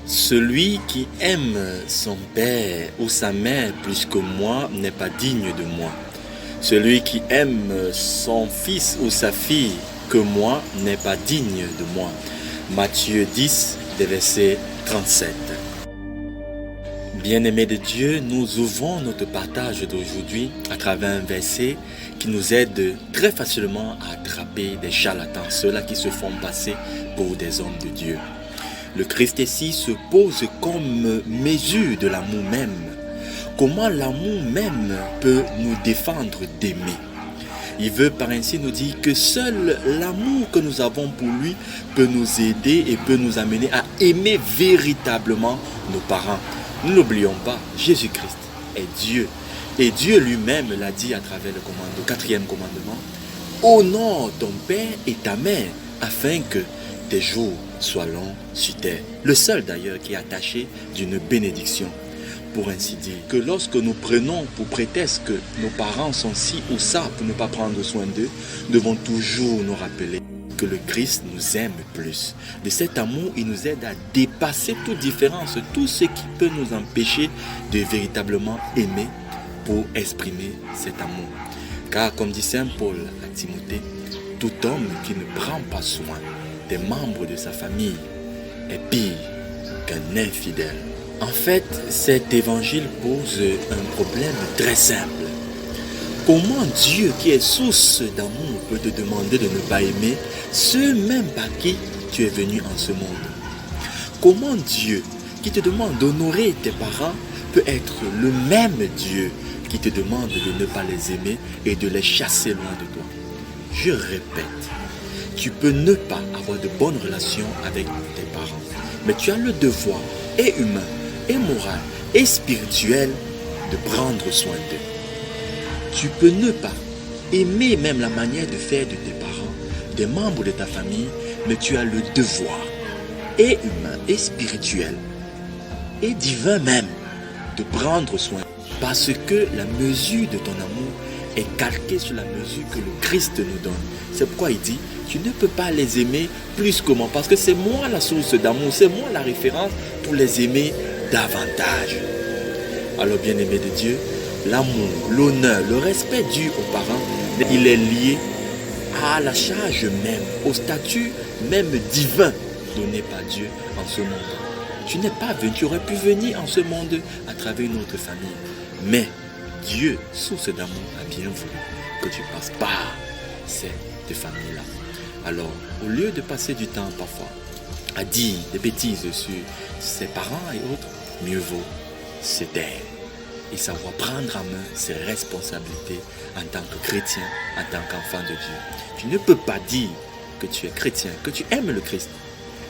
Celui qui aime son père ou sa mère plus que moi n'est pas digne de moi. Celui qui aime son fils ou sa fille que moi n'est pas digne de moi. Matthieu 10, des versets 37. Bien-aimés de Dieu, nous ouvrons notre partage d'aujourd'hui à travers un verset qui nous aide très facilement à attraper des charlatans, ceux-là qui se font passer pour des hommes de Dieu. Le Christ ici se pose comme mesure de l'amour même. Comment l'amour même peut nous défendre d'aimer? Il veut par ainsi nous dire que seul l'amour que nous avons pour lui peut nous aider et peut nous amener à aimer véritablement nos parents. Ne l'oublions pas, Jésus-Christ est Dieu. Et Dieu lui-même l'a dit à travers le quatrième commandement. Honore ton père et ta mère afin que tes jours soient longs sur terre. Le seul d'ailleurs qui est attaché d'une bénédiction. Pour ainsi dire, que lorsque nous prenons pour prétexte que nos parents sont ci ou ça pour ne pas prendre soin d'eux, nous devons toujours nous rappeler que le Christ nous aime plus. De cet amour, il nous aide à dépasser toute différence, tout ce qui peut nous empêcher de véritablement aimer pour exprimer cet amour. Car comme dit Saint Paul à Timothée, tout homme qui ne prend pas soin des membres de sa famille est pire qu'un infidèle. En fait, cet évangile pose un problème très simple. Comment Dieu, qui est source d'amour, peut te demander de ne pas aimer ceux même par qui tu es venu en ce monde? Comment Dieu, qui te demande d'honorer tes parents, peut être le même Dieu qui te demande de ne pas les aimer et de les chasser loin de toi? Je répète, tu peux ne pas avoir de bonnes relations avec tes parents, mais tu as le devoir, et humain, et moral, et spirituel, de prendre soin d'eux. Tu peux ne pas aimer même la manière de faire de tes parents, des membres de ta famille, mais tu as le devoir, et humain, et spirituel, et divin même, de prendre soin. Parce que la mesure de ton amour est calquée sur la mesure que le Christ nous donne. C'est pourquoi il dit, tu ne peux pas les aimer plus que moi, parce que c'est moi la source d'amour, c'est moi la référence pour les aimer davantage. Alors bien-aimé de Dieu, l'amour, l'honneur, le respect dû aux parents, il est lié à la charge même, au statut même divin donné par Dieu en ce monde. Tu n'es pas venu, tu aurais pu venir en ce monde à travers une autre famille. Mais Dieu, source d'amour, a bien voulu que tu passes par cette famille-là. Alors, au lieu de passer du temps parfois à dire des bêtises sur ses parents et autres, mieux vaut se taire et savoir prendre en main ses responsabilités en tant que chrétien, en tant qu'enfant de Dieu. Tu ne peux pas dire que tu es chrétien, que tu aimes le Christ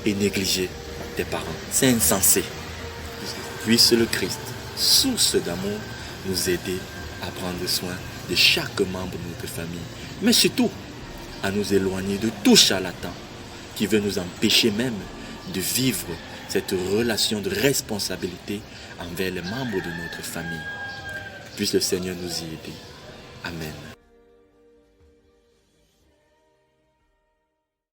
et négliger tes parents. C'est insensé. Puisse le Christ, source d'amour, nous aider à prendre soin de chaque membre de notre famille, mais surtout à nous éloigner de tout charlatan qui veut nous empêcher même de vivre cette relation de responsabilité envers les membres de notre famille. Puisse le Seigneur nous y aider. Amen.